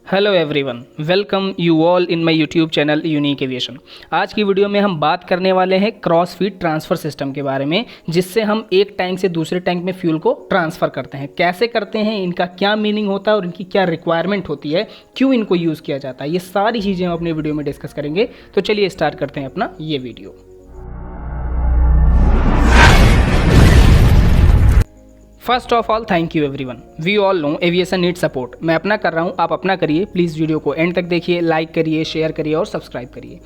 Hello everyone, welcome you all in my YouTube channel unique aviation. आज की video में हम बात करने वाले हैं क्रॉस फीड ट्रांसफ़र सिस्टम के बारे में, जिससे हम एक टैंक से दूसरे टैंक में फ्यूल को ट्रांसफ़र करते हैं। कैसे करते हैं, इनका क्या मीनिंग होता है और इनकी क्या रिक्वायरमेंट होती है, क्यों इनको यूज़ किया जाता है, ये सारी चीज़ें हम अपने वीडियो में डिस्कस करेंगे। तो चलिए स्टार्ट करते हैं अपना ये video. First of all thank you everyone. We all know aviation need support. मैं अपना कर रहा हूँ, आप अपना करिए। प्लीज़ वीडियो को एंड तक देखिए, लाइक करिए, शेयर करिए और सब्सक्राइब करिए।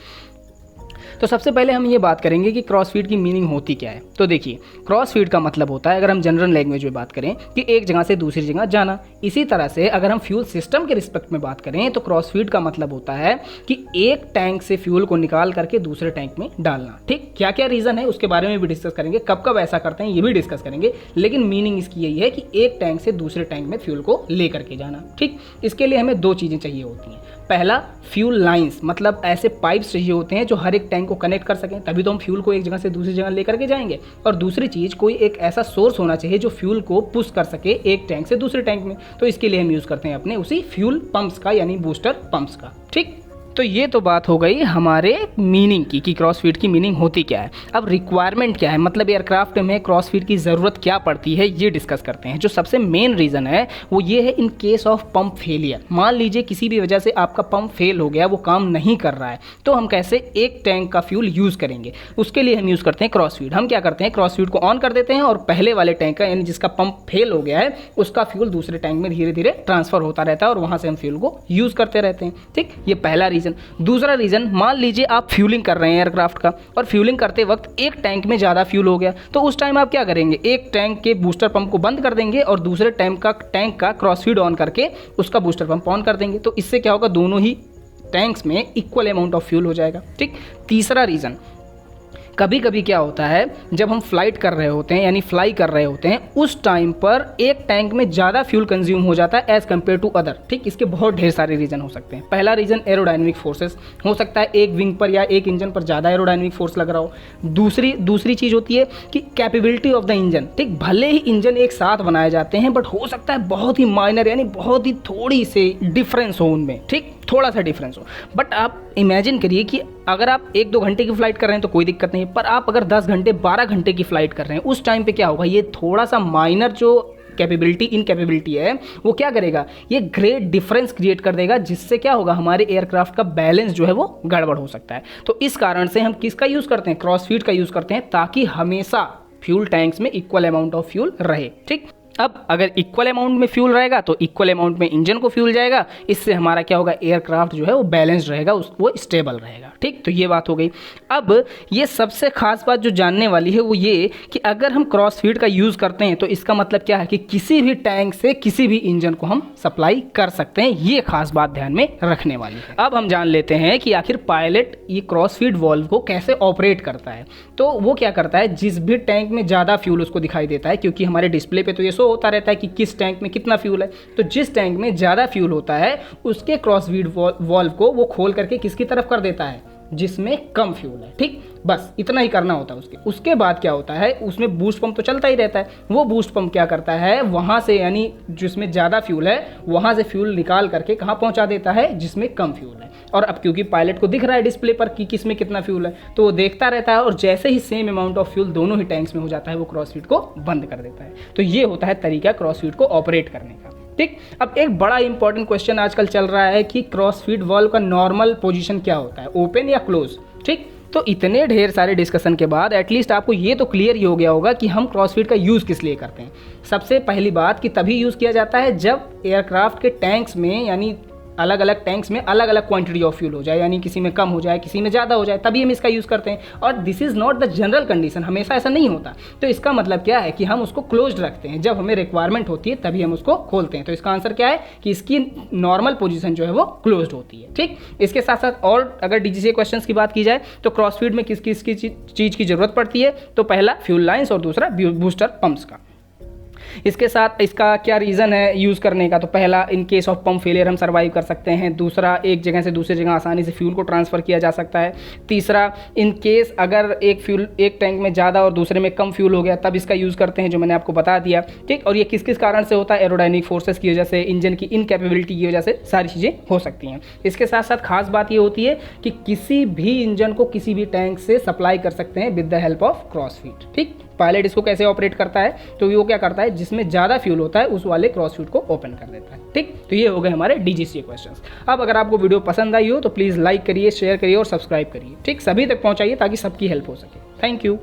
तो सबसे पहले हम ये बात करेंगे कि क्रॉस फीड की मीनिंग होती क्या है। तो देखिए, क्रॉस फीड का मतलब होता है, अगर हम जनरल लैंग्वेज में बात करें, कि एक जगह से दूसरी जगह जाना। इसी तरह से अगर हम फ्यूल सिस्टम के रिस्पेक्ट में बात करें तो क्रॉस फीड का मतलब होता है कि एक टैंक से फ्यूल को निकाल करके दूसरे टैंक में डालना। ठीक, क्या क्या रीज़न है उसके बारे में भी डिस्कस करेंगे, कब कब ऐसा करते हैं ये भी डिस्कस करेंगे। लेकिन मीनिंग इसकी यही है कि एक टैंक से दूसरे टैंक में फ्यूल को ले करके जाना। ठीक, इसके लिए हमें दो चीज़ें चाहिए होती हैं। पहला, फ्यूल लाइंस, मतलब ऐसे पाइप्स चाहिए होते हैं जो हर एक टैंक को कनेक्ट कर सकें, तभी तो हम फ्यूल को एक जगह से दूसरी जगह लेकर के जाएंगे। और दूसरी चीज़, कोई एक ऐसा सोर्स होना चाहिए जो फ्यूल को पुश कर सके एक टैंक से दूसरे टैंक में। तो इसके लिए हम यूज़ करते हैं अपने उसी फ्यूल पंप्स का, यानी बूस्टर पंप्स का। ठीक, तो ये तो बात हो गई हमारे मीनिंग की कि क्रॉस फीड की मीनिंग होती क्या है। अब रिक्वायरमेंट क्या है, मतलब एयरक्राफ्ट में क्रॉस फीड की ज़रूरत क्या पड़ती है, ये डिस्कस करते हैं। जो सबसे मेन रीज़न है वो ये है, in case of pump failure. मान लीजिए किसी भी वजह से आपका पंप फेल हो गया, वो काम नहीं कर रहा है, तो हम कैसे एक टैंक का फ्यूल यूज़ करेंगे। उसके लिए हम यूज़ करते हैं क्रॉस फीड। हम क्या करते हैं, क्रॉस फीड को ऑन कर देते हैं और पहले वाले टैंक का, यानी जिसका पंप फेल हो गया है, उसका फ्यूल दूसरे टैंक में धीरे धीरे ट्रांसफ़र होता रहता है और वहाँ से हम फ्यूल को यूज़ करते रहते हैं। ठीक, ये पहला रीज़न। दूसरा रीज़न, मान लीजिए आप फ्यूलिंग कर रहे हैं एयरक्राफ्ट का, और फ्यूलिंग करते वक्त एक टैंक में ज़्यादा फ्यूल हो गया, तो उस टाइम आप क्या करेंगे, एक टैंक के बूस्टर पंप को बंद कर देंगे और दूसरे टैंक का क्रॉस फीड ऑन करके उसका बूस्टर पंप ऑन कर देंगे। तो इससे क्या होगा, दोनों ही टैंक्स में इक्वल अमाउंट ऑफ फ्यूल हो जाएगा। ठीक, तीसरा रीज़न, कभी कभी क्या होता है, जब हम फ्लाइट कर रहे होते हैं, यानी फ्लाई कर रहे होते हैं, उस टाइम पर एक टैंक में ज़्यादा फ्यूल कंज्यूम हो जाता है एज़ कम्पेयर टू अदर। ठीक, इसके बहुत ढेर सारे रीज़न हो सकते हैं। पहला रीज़न, एरोडायनेमिक फोर्सेस। हो सकता है एक विंग पर या एक इंजन पर ज़्यादा एरोडायनेमिक फोर्स लग रहा हो। दूसरी चीज़ होती है कि कैपेबिलिटी ऑफ द इंजन। ठीक, भले ही इंजन एक साथ बनाए जाते हैं, बट हो सकता है बहुत ही माइनर, यानी बहुत ही थोड़ी से डिफरेंस हो उनमें। ठीक, थोड़ा सा डिफरेंस हो, बट आप इमेजिन करिए कि अगर आप 1-2 घंटे की फ्लाइट कर रहे हैं तो कोई दिक्कत नहीं है, पर आप अगर 10 घंटे 12 घंटे की फ्लाइट कर रहे हैं, उस टाइम पे क्या होगा, ये थोड़ा सा माइनर जो इनकैपेबिलिटी है, वो क्या करेगा, ये ग्रेट डिफरेंस क्रिएट कर देगा, जिससे क्या होगा, हमारे एयरक्राफ्ट का बैलेंस जो है वो गड़बड़ हो सकता है। तो इस कारण से हम किसका यूज़ करते हैं, क्रॉस फीड का यूज़ करते हैं, ताकि हमेशा फ्यूल टैंक्स में इक्वल अमाउंट ऑफ फ्यूल रहे। ठीक, अब अगर इक्वल अमाउंट में फ्यूल रहेगा तो इक्वल अमाउंट में इंजन को फ्यूल जाएगा। इससे हमारा क्या होगा, एयरक्राफ्ट जो है वो बैलेंस्ड रहेगा, वो स्टेबल रहेगा। ठीक, तो ये बात हो गई। अब ये सबसे खास बात जो जानने वाली है वो ये कि अगर हम क्रॉस फीड का यूज़ करते हैं तो इसका मतलब क्या है कि किसी भी टैंक से किसी भी इंजन को हम सप्लाई कर सकते हैं। ये खास बात ध्यान में रखने वाली है। अब हम जान लेते हैं कि आखिर पायलट ये क्रॉस फीड वाल्व को कैसे ऑपरेट करता है। तो वो क्या करता है, जिस भी टैंक में ज़्यादा फ्यूल उसको दिखाई देता है, क्योंकि हमारे डिस्प्ले पे तो ये होता रहता है कि किस टैंक में कितना फ्यूल है। तो जिस टैंक में ज़्यादा फ्यूल होता है, उसके क्रॉस फीड वाल्व को वो खोल करके किसकी तरफ कर देता है, जिसमें कम फ्यूल है। ठीक, बस इतना ही करना होता है उसके बाद क्या होता है, उसमें बूस्ट पंप तो चलता ही रहता है। वो बूस्ट पंप क्या करता है, वहाँ से, यानी जिसमें ज़्यादा फ्यूल है, वहाँ से फ्यूल निकाल करके कहाँ पहुँचा देता है, जिसमें कम फ्यूल है। और अब क्योंकि पायलट को दिख रहा है डिस्प्ले पर कि किस में कितना फ्यूल है, तो वो देखता रहता है, और जैसे ही सेम अमाउंट ऑफ फ्यूल दोनों ही टैंक्स में हो जाता है, वो क्रॉस फीड को बंद कर देता है। तो ये होता है तरीका क्रॉस फीड को ऑपरेट करने का। ठीक, अब एक बड़ा इंपॉर्टेंट क्वेश्चन आजकल चल रहा है कि क्रॉस फीड वाल्व का नॉर्मल पोजीशन क्या होता है, ओपन या क्लोज। ठीक, तो इतने ढेर सारे डिस्कशन के बाद एटलीस्ट आपको ये तो क्लियर ही हो गया होगा कि हम क्रॉस फीड का यूज़ किस लिए करते हैं। सबसे पहली बात कि तभी यूज़ किया जाता है जब एयरक्राफ्ट के टैंक्स में, यानी अलग अलग टैंक्स में अलग अलग क्वांटिटी ऑफ फ्यूल हो जाए, यानी किसी में कम हो जाए, किसी में ज़्यादा हो जाए, तभी हम इसका यूज़ करते हैं। और this is not the general condition, हमेशा ऐसा नहीं होता। तो इसका मतलब क्या है कि हम उसको क्लोज्ड रखते हैं, जब हमें रिक्वायरमेंट होती है तभी हम उसको खोलते हैं। तो इसका आंसर क्या है कि इसकी नॉर्मल पोजीशन जो है वो क्लोज्ड होती है। ठीक, इसके साथ साथ और अगर डीजीसीए क्वेश्चंस की बात की जाए तो क्रॉस फीड में किस चीज़ की ज़रूरत पड़ती है, तो पहला फ्यूल लाइन्स और दूसरा बूस्टर पंप्स का। इसके साथ इसका क्या रीज़न है यूज़ करने का, तो पहला, in case of pump failure हम सर्वाइव कर सकते हैं। दूसरा, एक जगह से दूसरी जगह आसानी से फ्यूल को ट्रांसफ़र किया जा सकता है। तीसरा, इन केस अगर एक टैंक में ज़्यादा और दूसरे में कम फ्यूल हो गया तब इसका यूज़ करते हैं, जो मैंने आपको बता दिया, ठीक। और ये किस किस कारण से होता है, एरोडायनेमिक फोर्सेस की वजह से, इंजन की इनकैपेबिलिटी की वजह से सारी चीज़ें हो सकती हैं। इसके साथ साथ खास बात ये होती है कि किसी भी इंजन को किसी भी टैंक से सप्लाई कर सकते हैं with the help of cross feed, ठीक। पायलट इसको कैसे ऑपरेट करता है, तो वो क्या करता है, जिसमें ज़्यादा फ्यूल होता है उस वाले क्रॉस फीड को ओपन कर देता है, ठीक। तो ये हो गए हमारे DGCA क्वेश्चंस। अब अगर आपको वीडियो पसंद आई हो तो प्लीज़ लाइक करिए, शेयर करिए और सब्सक्राइब करिए, ठीक। सभी तक पहुंचाइए ताकि सबकी हेल्प हो सके। Thank you.